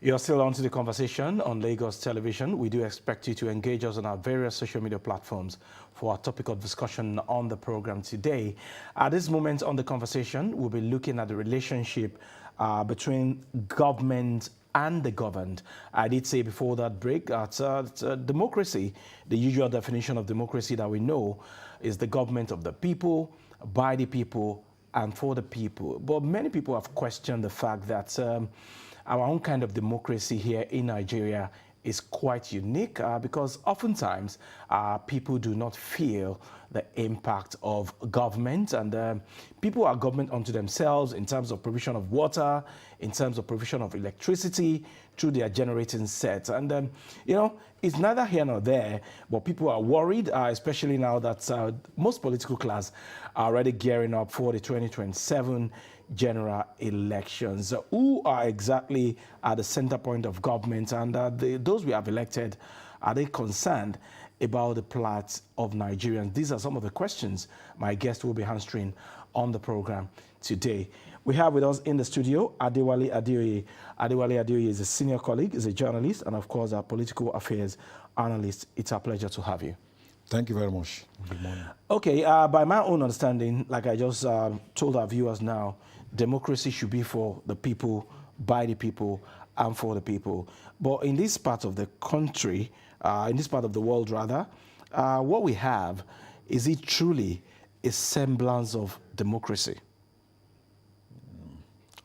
You're still on to the conversation on Lagos Television. We do expect you to engage us on our various social media platforms for our topic of discussion on the program today. At this moment on the conversation, we'll be looking at the relationship between government and the governed. I did say before that break that democracy, the usual definition of democracy that we know, is the government of the people, by the people, and for the people. But many people have questioned the fact that our own kind of democracy here in Nigeria is quite unique because oftentimes people do not feel the impact of government, and people are government unto themselves in terms of provision of water, in terms of provision of electricity through their generating sets. And, you know, it's neither here nor there, but people are worried, especially now that most political class are already gearing up for the 2027 general elections. Who are exactly at the center point of government, and those we have elected, are they concerned about the plight of Nigerians? These are some of the questions my guest will be answering on the program today. We have with us in the studio Adewale Adeoye. Adewale Adeoye is a senior colleague, is a journalist, and of course a political affairs analyst. It's a pleasure to have you. Thank you very much. Good morning. Okay, by my own understanding, like I just told our viewers now, democracy should be for the people, by the people, and for the people. But in this part of the country, in this part of the world rather, what we have, is it truly a semblance of democracy?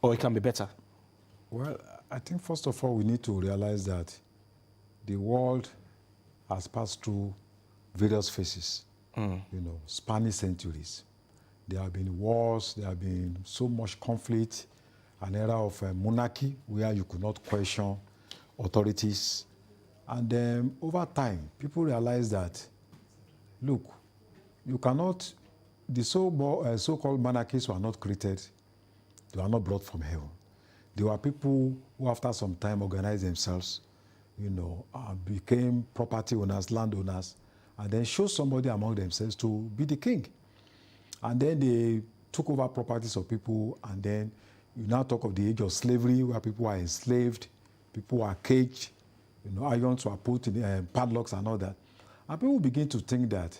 Or it can be better? Well, I think first of all, we need to realize that the world has passed through various phases, spanning centuries. There have been wars, there have been so much conflict, an era of monarchy where you could not question authorities. And then over time, people realize that, look, you cannot, the so-called monarchies were not created, they were not brought from heaven. They were people who after some time organized themselves, became property owners, landowners, and then chose somebody among themselves to be the king. And then they took over properties of people, and then you now talk of the age of slavery where people are enslaved, people are caged, irons were put in padlocks and all that. And people begin to think that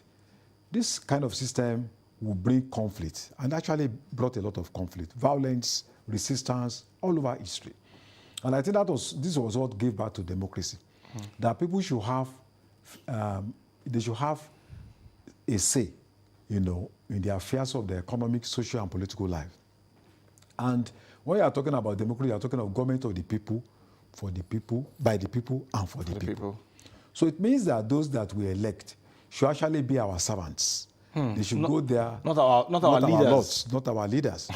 this kind of system will bring conflict, and actually brought a lot of conflict, violence, resistance, all over history. And I think this was what gave birth to democracy. That people should have, they should have a say, in the affairs of the economic, social, and political life. And when you are talking about democracy, you are talking of government of the people, for the people, by the people, and for the people. So it means that those that we elect should actually be our servants. They should go there. Not our leaders. Our lords, not our leaders.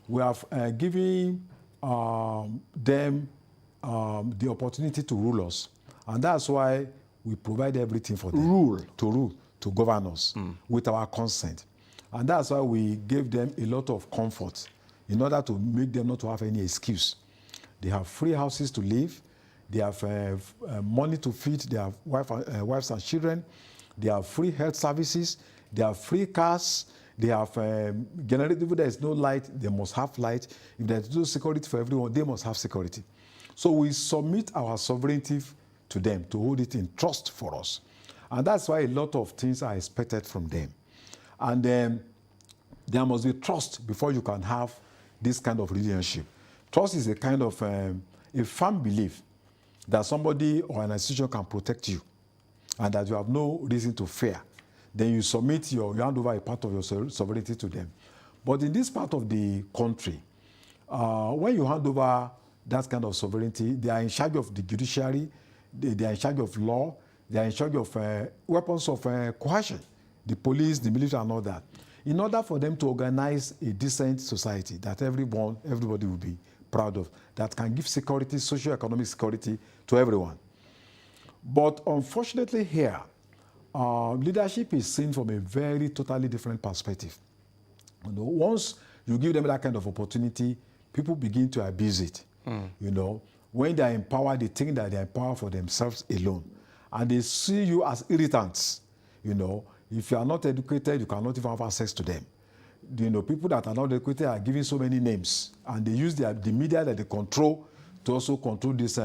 We have given them the opportunity to rule us. And that's why we provide everything for them. To govern us with our consent. And that's why we gave them a lot of comfort in order to make them not to have any excuse. They have free houses to live. They have money to feed their wives and children. They have free health services. They have free cars. They have generated. If there is no light, they must have light. If there is no security for everyone, they must have security. So we submit our sovereignty to them to hold it in trust for us. And that's why a lot of things are expected from them. And there must be trust before you can have this kind of relationship. Trust is a kind of a firm belief that somebody or an institution can protect you and that you have no reason to fear. Then you submit you hand over a part of your sovereignty to them. But in this part of the country, when you hand over that kind of sovereignty, they are in charge of the judiciary, they are in charge of law, they are in charge of weapons of coercion, the police, the military, and all that. In order for them to organize a decent society that everybody will be proud of, that can give security, socio-economic security to everyone. But unfortunately here, leadership is seen from a very totally different perspective. Once you give them that kind of opportunity, people begin to abuse it. When they are in power, they think that they are in power for themselves alone. And they see you as irritants. If you are not educated, you cannot even have access to them. People that are not educated are giving so many names, and they use the media that they control to also control this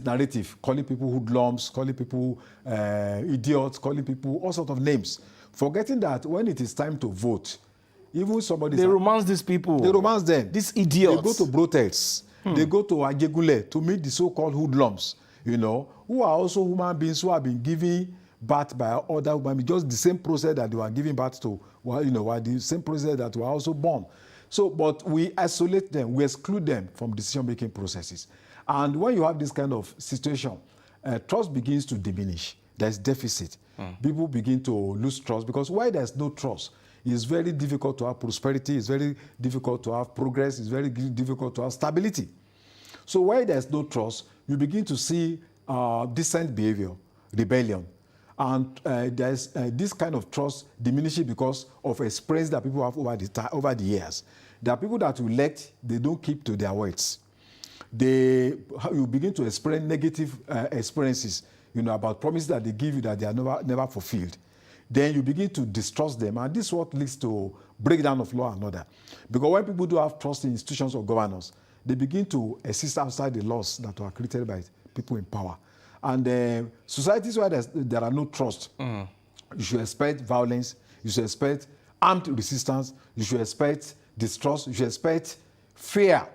narrative, calling people hoodlums, calling people idiots, calling people all sorts of names, forgetting that when it is time to vote, even somebody... They romance these people. They romance them. These idiots. They go to brothels. They go to Ajegule to meet the so-called hoodlums, you know, who are also human beings who have been given birth by other human beings, just the same process that they were giving birth to, well, you know, were the same process that were also born. So, but we isolate them, we exclude them from decision-making processes. And when you have this kind of situation, trust begins to diminish. There's deficit. People begin to lose trust, because why there's no trust, it's very difficult to have prosperity, it's very difficult to have progress, it's very difficult to have stability. So where there's no trust, you begin to see dissent behavior, rebellion. And there's this kind of trust diminishing because of experience that people have over the years. There are people that you elect, they don't keep to their words. You begin to experience negative experiences, you know, about promises that they give you that they are never fulfilled. Then you begin to distrust them, and this is what leads to breakdown of law and order. Because when people do have trust in institutions of governance, they begin to exist outside the laws that were created by people in power. And societies where there are no trust, you should expect violence, you should expect armed resistance, you should expect distrust, you should expect fear.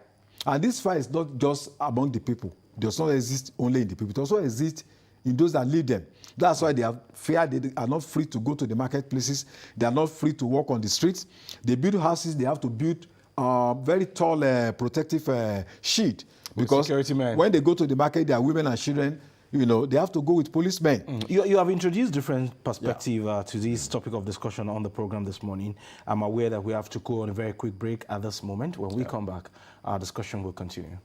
And this fear is not just among the people. It does not exist only in the people. It also exists in those that lead them. That's why they have fear. They are not free to go to the marketplaces. They are not free to walk on the streets. They build houses. They have to build very tall protective sheet. Because when they go to the market, they are women and children. You know, they have to go with policemen. You have introduced different perspective to this topic of discussion on the program this morning. I'm aware that we have to go on a very quick break at this moment. When we come back, our discussion will continue.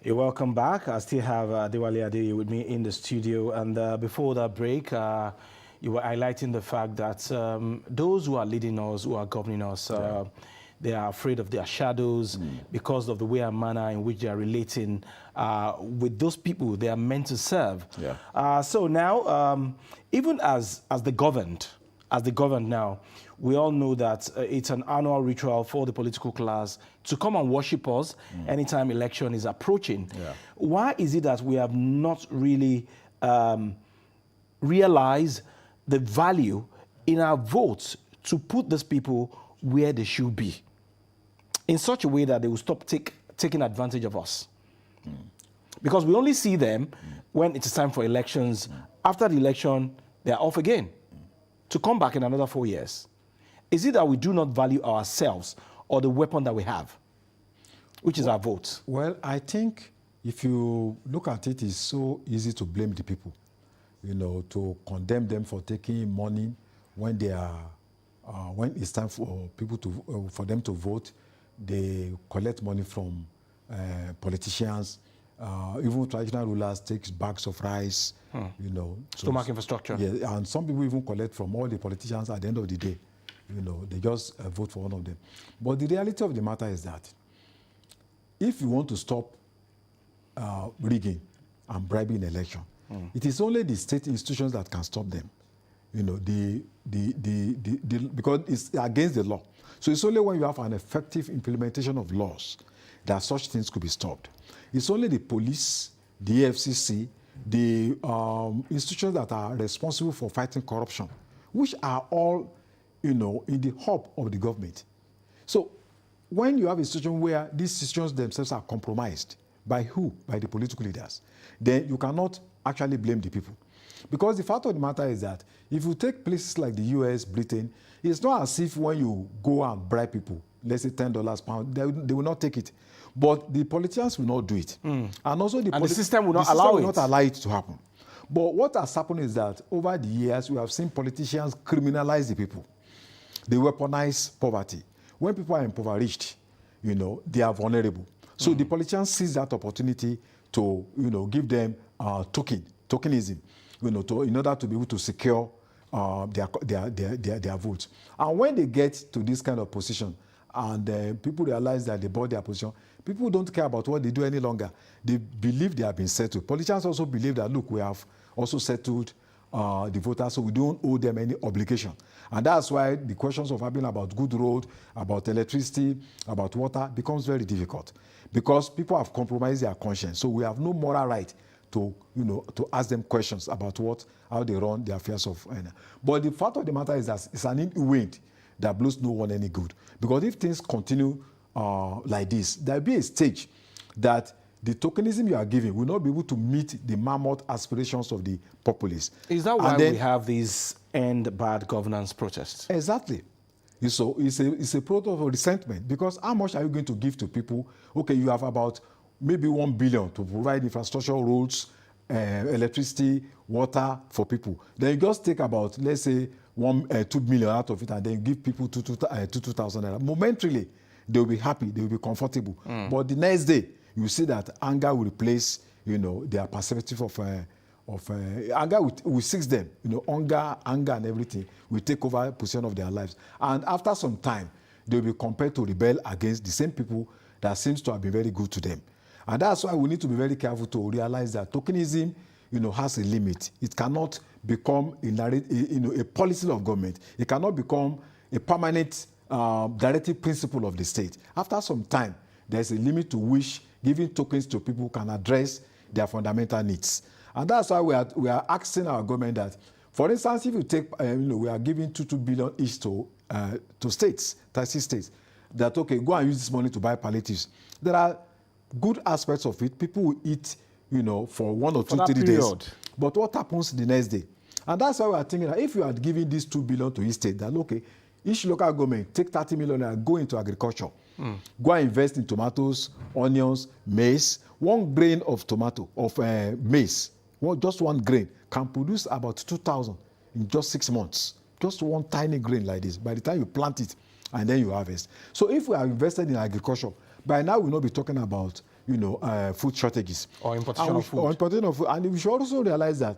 You're welcome back. I still have Adewale Adeye with me in the studio. And before that break, you were highlighting the fact that those who are leading us, who are governing us, they are afraid of their shadows because of the way and manner in which they are relating with those people they are meant to serve. So now, even as the governed now, we all know that it's an annual ritual for the political class to come and worship us anytime election is approaching. Why is it that we have not really realized the value in our votes to put these people where they should be, in such a way that they will stop taking advantage of us? Because we only see them when it is time for elections. After the election, they are off again to come back in another 4 years. Is it that we do not value ourselves or the weapon that we have, which is our vote? Well, I think if you look at it, it's so easy to blame the people, you know, to condemn them for taking money when they are, when it's time for people to, for them to vote. They collect money from politicians. Even traditional rulers take bags of rice, you know. Stomach infrastructure. Yeah, and some people even collect from all the politicians at the end of the day. You know, they just vote for one of them. But the reality of the matter is that if you want to stop rigging and bribing election, it is only the state institutions that can stop them. because it's against the law. So it's only when you have an effective implementation of laws that such things could be stopped. It's only the police, the FCC, the institutions that are responsible for fighting corruption, which are all, in the hub of the government. So when you have a situation where these institutions themselves are compromised, by who? By the political leaders. Then you cannot actually blame the people. Because the fact of the matter is that if you take places like the US, Britain, it's not as if when you go and bribe people, let's say $10, pound, they will not take it. But the politicians will not do it. And also the system will not allow it to happen. But what has happened is that over the years, we have seen politicians criminalize the people. They weaponize poverty. When people are impoverished, they are vulnerable. So the politicians seize that opportunity to, give them tokenism, in order to be able to secure their votes. And when they get to this kind of position, and people realize that they bought their position, people don't care about what they do any longer. They believe they have been settled. Politicians also believe that, look, we have also settled the voters, so we don't owe them any obligation. And that's why the questions of having about good road, about electricity, about water becomes very difficult, because people have compromised their conscience. So we have no moral right to ask them questions about how they run the affairs of. But the fact of the matter is that it's an wind that blows no one any good. Because if things continue like this, there'll be a stage that the tokenism you are giving will not be able to meet the mammoth aspirations of the populace. Is that why we have these end bad governance protests? Exactly. So it's a product of resentment, because how much are you going to give to people? Okay, you have about maybe 1 billion to provide infrastructure, roads, electricity, water for people. Then you just take about, let's say, 2 million out of it, and then you give people 2,000 naira. Momentarily, they will be happy, they will be comfortable. But the next day, you see that anger will replace, their perspective of anger will seize them. Anger and everything will take over position of their lives. And after some time, they will be compelled to rebel against the same people that seems to have been very good to them. And that's why we need to be very careful to realize that tokenism, has a limit. It cannot become a policy of government. It cannot become a permanent directive principle of the state. After some time, there's a limit to which giving tokens to people can address their fundamental needs. And that's why we are asking our government that, for instance, if you take, we are giving 2 billion each to states, 36 states, that, okay, go and use this money to buy palliatives. There are good aspects of it. People will eat, for 1 or 2, 3 days. But what happens the next day? And that's why we are thinking that if you are giving this 2 billion to each state, then, okay, each local government take 30 million and go into agriculture. Go and invest in tomatoes, onions, maize. 1 grain of tomato, of maize, just 1 grain, can produce about 2,000 in just 6 months. Just 1 tiny grain like this, by the time you plant it and then you harvest. So if we are invested in agriculture, by now we'll not be talking about, food shortages. Or importation of food. Or importation of food. And we should also realize that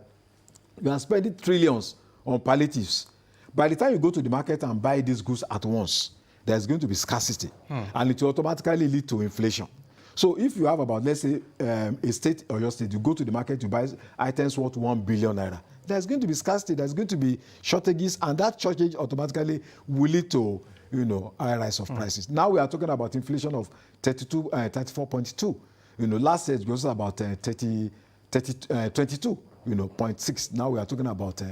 we are spending trillions on palliatives. By the time you go to the market and buy these goods at once, there's going to be scarcity. And it will automatically lead to inflation. So if you have about, let's say, a state or your state, you go to the market, you buy items worth 1 billion naira. There's going to be scarcity, there's going to be shortages, and that shortage automatically will lead to, high rise of prices. Now we are talking about inflation of 34.2. Last year it was about 22.6. Now we are talking about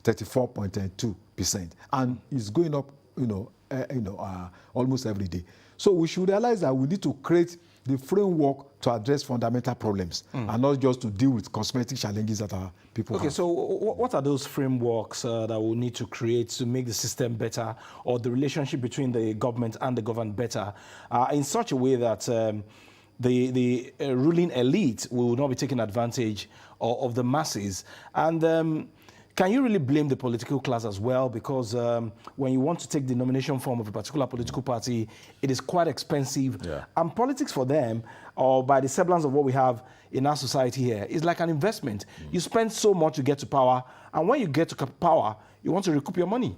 34.2%, and it's going up, almost every day. So we should realize that we need to create the framework to address fundamental problems and not just to deal with cosmetic challenges that our people have. Okay, so what are those frameworks that we need to create to make the system better, or the relationship between the government and the governed better, in such a way that the ruling elite will not be taking advantage of the masses? And can you really blame the political class as well? Because when you want to take the nomination form of a particular political party, it is quite expensive. Yeah. And politics for them, or by the semblance of what we have in our society here, is like an investment. You spend so much to get to power, and when you get to power, you want to recoup your money.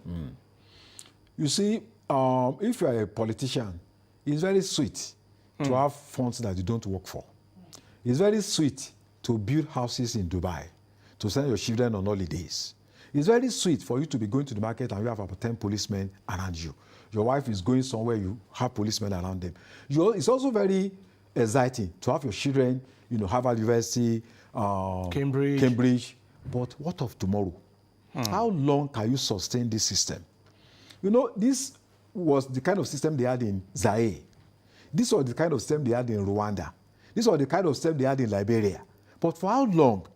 You see, if you are a politician, it's very sweet to have funds that you don't work for. It's very sweet to build houses in Dubai, to send your children on holidays. It's very sweet for you to be going to the market and you have about 10 policemen around you. Your wife is going somewhere, you have policemen around them. It's also very exciting to have your children, Harvard University, Cambridge. But what of tomorrow? How long can you sustain this system? This was the kind of system they had in Zaire. This was the kind of system they had in Rwanda. This was the kind of system they had in Liberia. But for how long,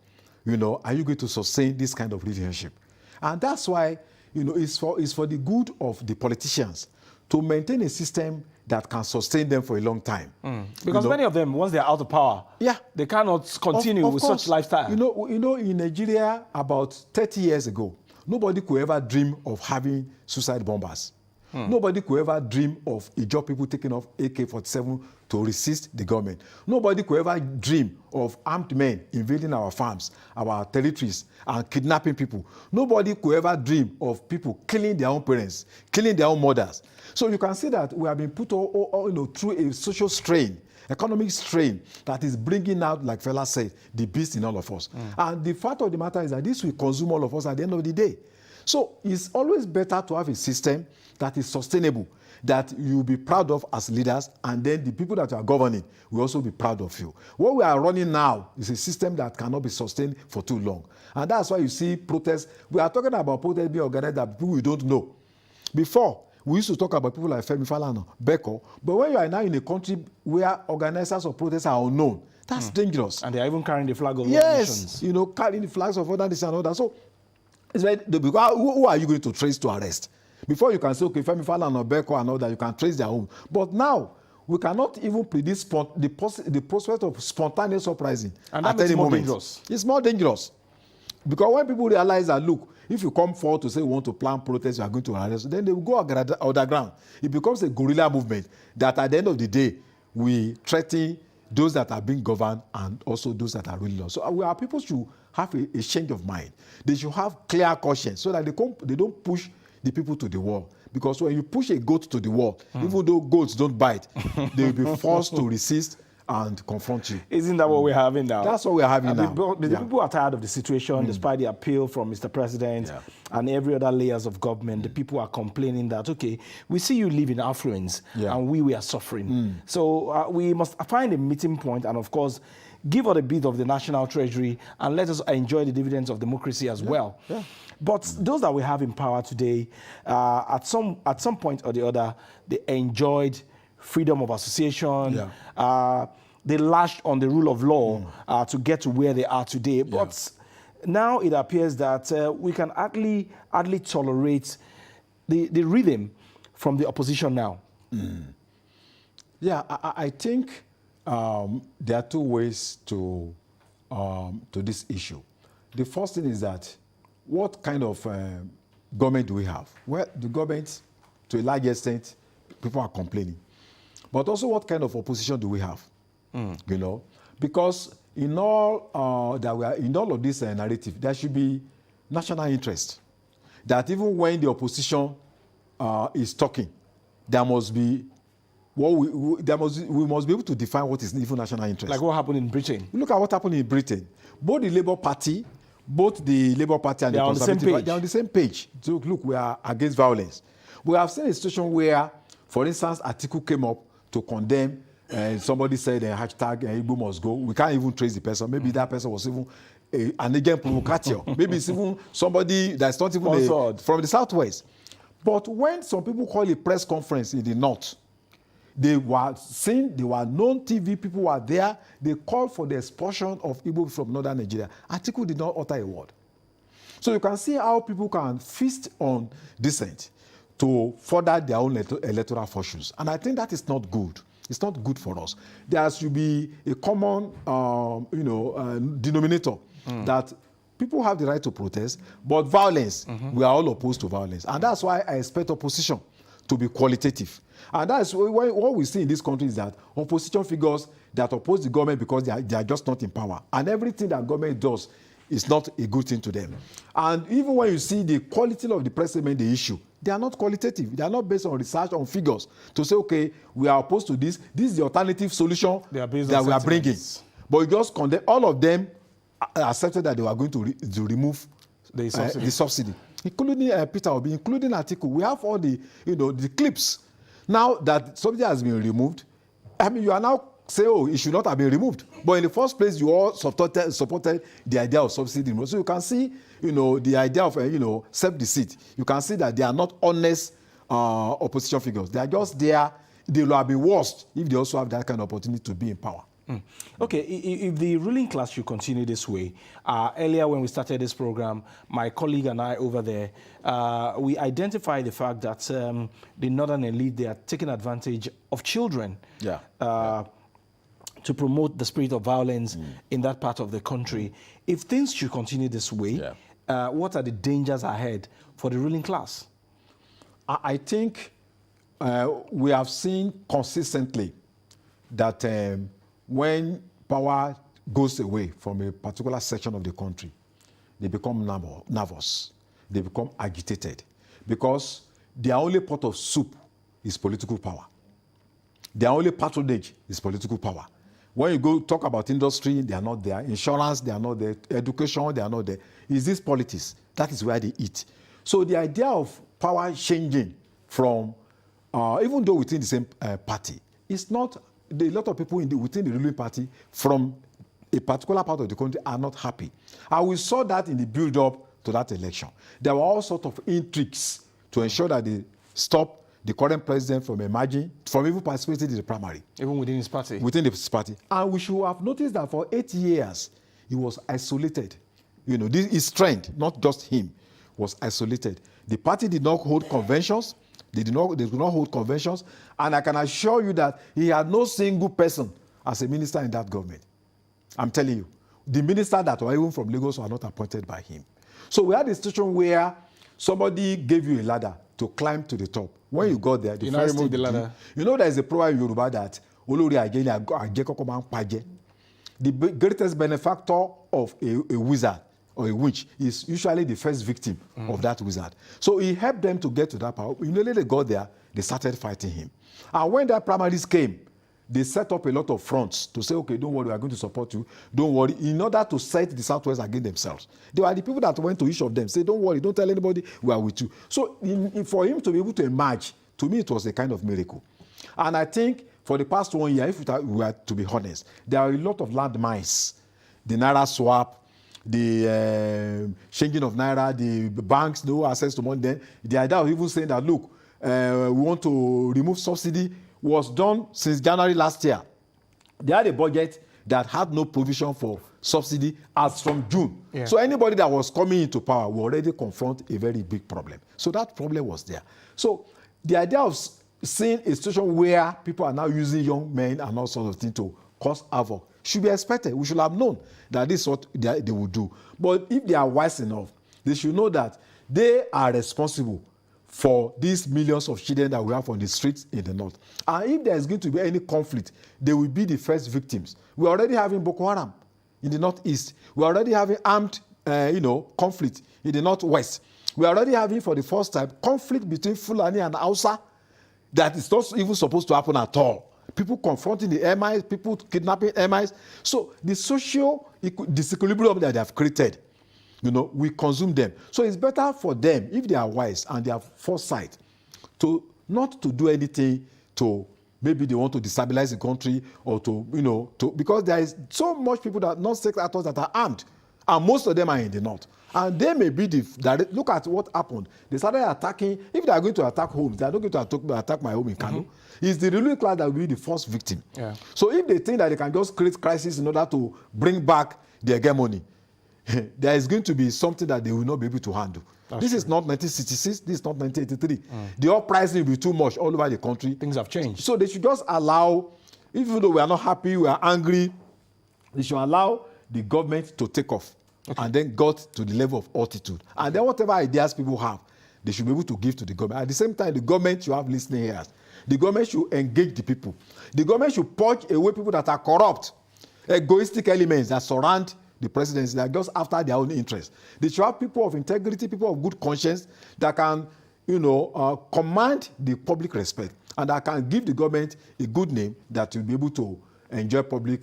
are you going to sustain this kind of relationship? And that's why, it's for the good of the politicians to maintain a system that can sustain them for a long time. Because many of them, once they're out of power, they cannot continue with such lifestyle. In Nigeria, about 30 years ago, nobody could ever dream of having suicide bombers. Nobody could ever dream of Ijaw people taking off AK-47 to resist the government. Nobody could ever dream of armed men invading our farms, our territories, and kidnapping people. Nobody could ever dream of people killing their own parents, killing their own mothers. So you can see that we have been put through a social strain, economic strain that is bringing out, like Fela said, the beast in all of us. And the fact of the matter is that this will consume all of us at the end of the day. So it's always better to have a system that is sustainable, that you'll be proud of as leaders, and then the people that you are governing will also be proud of you. What we are running now is a system that cannot be sustained for too long. And that's why you see protests. We are talking about protests being organized by people we don't know. Before, we used to talk about people like Femi Falana, Beko, but when you are now in a country where organizers of protests are unknown, that's dangerous. And they are even carrying the flag of other nations. Yes, carrying the flags of other nations and all that. So, it's very, who are you going to trace to arrest? Before you can say, okay, Femi Falana, Beko and all that, you can trace their own. But now, we cannot even predict the prospect of spontaneous uprising and that at makes any it more moment. Dangerous. It's more dangerous. Because when people realize that, look, if you come forward to say you want to plan protests, you are going to arrest, then they will go underground. It becomes a guerrilla movement that at the end of the day, we threaten those that are being governed and also those that are ruling us. So our people should have a change of mind. They should have clear conscience so that they don't push the people to the wall. Because when you push a goat to the wall, even though goats don't bite, they will be forced to resist and confront you. Isn't that what we're having now? That's what we're having now. The people are tired of the situation, despite the appeal from Mr. President and every other layers of government. The people are complaining that, okay, we see you live in affluence and we are suffering. So we must find a meeting point and, of course, give us a bit of the national treasury and let us enjoy the dividends of democracy as well. But those that we have in power today, at some point or the other, they enjoyed freedom of association. They lashed on the rule of law to get to where they are today. But now it appears that we can hardly tolerate the rhythm from the opposition now. Yeah, I think there are two ways to this issue. The first thing is that what kind of government do we have? Well, the government, to a large extent, people are complaining. But also, what kind of opposition do we have? Because in all of this narrative, there should be national interest. That even when the opposition is talking, there must be we must be able to define what is even national interest. Like what happened in Britain. Look at what happened in Britain. Both the Labour Party and the Conservative, they are on the same page. So look, we are against violence. We have seen a situation where, for instance, Atiku came up to condemn, and somebody said hashtag Igbo must go. We can't even trace the person. Maybe that person was even an agent provocateur. Maybe it's even somebody that's not even from the southwest. But when some people call a press conference in the north, they were seen, they were known, TV people were there. They called for the expulsion of Igbo from northern Nigeria. Atiku did not utter a word. So you can see how people can feast on dissent to further their own electoral fortunes. And I think that is not good. It's not good for us. There should be a common denominator that people have the right to protest, but violence, we are all opposed to violence. And that's why I expect opposition to be qualitative. And that's what we see in this country is that opposition figures that oppose the government because they are just not in power. And everything that government does is not a good thing to them. And even when you see the quality of the president, the issue, they are not qualitative. They are not based on research, on figures, to say, okay, we are opposed to this. This is the alternative solution that we are bringing. But you just condemn, all of them accepted that they were going to remove the subsidy, including Peter Obi, including Atiku. We have all the, the clips. Now that subsidy has been removed, I mean, you are now saying, oh, it should not have been removed. But in the first place, you all supported the idea of subsidy. So you can see, the idea of, self-deceit. You can see that they are not honest opposition figures. They are just there. They will have been worse if they also have that kind of opportunity to be in power. Okay, if the ruling class should continue this way, earlier when we started this program, my colleague and I over there, we identified the fact that the northern elite, they are taking advantage of children to promote the spirit of violence in that part of the country. If things should continue this way, what are the dangers ahead for the ruling class? I think we have seen consistently that when power goes away from a particular section of the country, they become nervous, they become agitated, because their only pot of soup is political power. Their only patronage is political power. When you go talk about industry, they are not there. Insurance, they are not there. Education, they are not there. Is this politics? That is where they eat. So the idea of power changing from, even though within the same party, it's not, a lot of people within the ruling party from a particular part of the country are not happy. And we saw that in the build-up to that election. There were all sorts of intrigues to ensure that they stop the current president from emerging, from even participating in the primary. Even within his party? Within his party. And we should have noticed that for 8 years, he was isolated. His strength, not just him, was isolated. The party did not hold conventions. They did not hold conventions. And I can assure you that he had no single person as a minister in that government. I'm telling you. The minister that were even from Lagos were not appointed by him. So we had a situation where somebody gave you a ladder to climb to the top. When you got there, the first thing the ladder. There is a proverb in Yoruba that Olori Aje koko ma npaje. The greatest benefactor of a wizard or a witch is usually the first victim of that wizard. So he helped them to get to that power. Immediately they got there, they started fighting him. And when that primaries came, they set up a lot of fronts to say, okay, don't worry, we are going to support you. Don't worry, in order to set the Southwest against themselves. They were the people that went to each of them, say, don't worry, don't tell anybody, we are with you. So for him to be able to emerge, to me, it was a kind of miracle. And I think for the past 1 year, if we were to be honest, there are a lot of landmines. The Naira swap, the changing of Naira, the banks, no access to money. Then the idea of even saying that, look, we want to remove subsidy was done since January last year. They had a budget that had no provision for subsidy as from June. Yeah. So anybody that was coming into power will already confront a very big problem. So that problem was there. So the idea of seeing a situation where people are now using young men and all sorts of things to cause havoc should be expected. We should have known that this is what they would do. But if they are wise enough, they should know that they are responsible for these millions of children that we have on the streets in the north. And if there is going to be any conflict, they will be the first victims. We're already having Boko Haram in the northeast. We're already having armed conflict in the northwest. We're already having, for the first time, conflict between Fulani and Hausa that is not even supposed to happen at all. People confronting the MIs, people kidnapping MIs. So the social disequilibrium that they have created, we consume them. So it's better for them, if they are wise and they have foresight, to not to do anything to, maybe they want to destabilize the country or because there is so much people that non-state actors that are armed, and most of them are in the north. And they may be look at what happened. They started attacking. If they are going to attack homes, they are not going to attack my home in Kano. It's the ruling class that will be the first victim. Yeah. So if they think that they can just create crisis in order to bring back the hegemony, there is going to be something that they will not be able to handle. This is not 1966. This is not 1983. The uprising will be too much all over the country. Things have changed. So they should just allow, even though we are not happy, we are angry, they should allow the government to take off. Okay. And then got to the level of altitude. And then whatever ideas people have, they should be able to give to the government. At the same time, the government should have listening ears. The government should engage the people. The government should purge away people that are corrupt, egoistic elements that surround the presidency, that are just after their own interests. They should have people of integrity, people of good conscience that can, command the public respect and that can give the government a good name that will be able to enjoy public,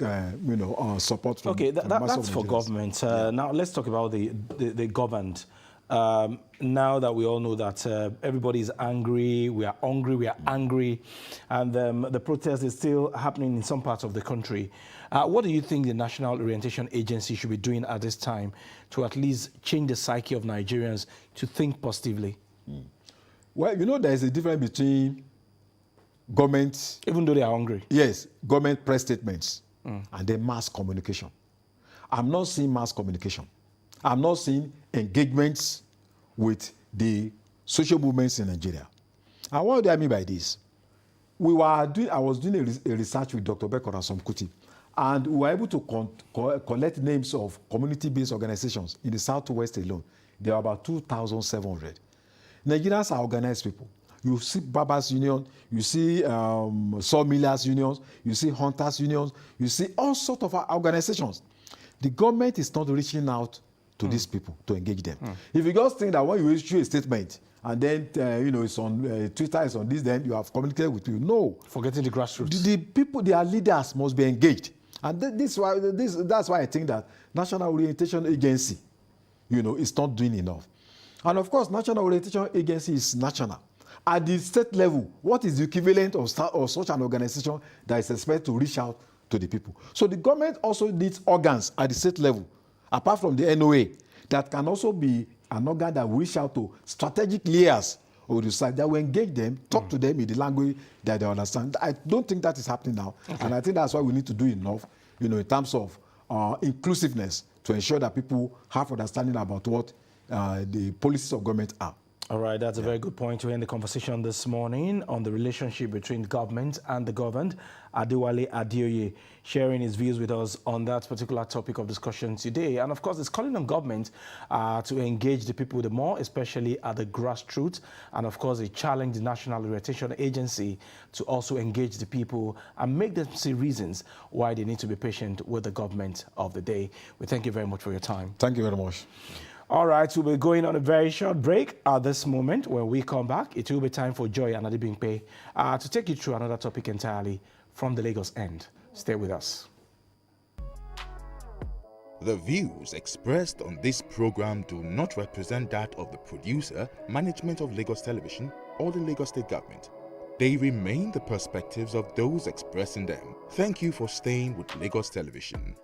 support from that's for government. Now let's talk about the governed. now that we all know that everybody is angry, we are hungry, we are angry, and the protest is still happening in some parts of the country. What do you think the National Orientation Agency should be doing at this time to at least change the psyche of Nigerians to think positively? Well, you know, there is a difference between government... Even though they are hungry. Yes, government press statements and then mass communication. I'm not seeing mass communication. I'm not seeing engagements with the social movements in Nigeria. And what do I mean by this? I was doing a research with Dr. Beko Ransome Kuti, and we were able to collect names of community-based organizations in the Southwest alone. There are about 2,700. Nigerians are organized people. You see Barbers Union, you see Sawmillers Unions, you see Hunters Unions, you see all sorts of organizations. The government is not reaching out to these people to engage them. If you just think that when you issue a statement and then it's on Twitter, it's on this, then you have communicated with people. No. Forgetting the grassroots. The people, their leaders must be engaged. And that's why I think that National Orientation Agency, is not doing enough. And of course, National Orientation Agency is national. At the state level, what is the equivalent of such an organization that is expected to reach out to the people? So the government also needs organs at the state level, apart from the NOA, that can also be an organ that will reach out to strategic layers of the society, that will engage them, talk to them in the language that they understand. I don't think that is happening now. Okay. And I think that's why we need to do enough, in terms of inclusiveness, to ensure that people have understanding about what the policies of government are. All right, that's a very good point to end the conversation this morning on the relationship between government and the governed. Adewale Adeoye sharing his views with us on that particular topic of discussion today. And of course, it's calling on government to engage the people the more, especially at the grassroots. And of course, it challenged the National Orientation Agency to also engage the people and make them see reasons why they need to be patient with the government of the day. We thank you very much for your time. Thank you very much. All right, we'll be going on a very short break at this moment. When we come back, it will be time for Joy and Adibimpe to take you through another topic entirely from the Lagos end. Stay with us. The views expressed on this program do not represent that of the producer, management of Lagos Television, or the Lagos State Government. They remain the perspectives of those expressing them. Thank you for staying with Lagos Television.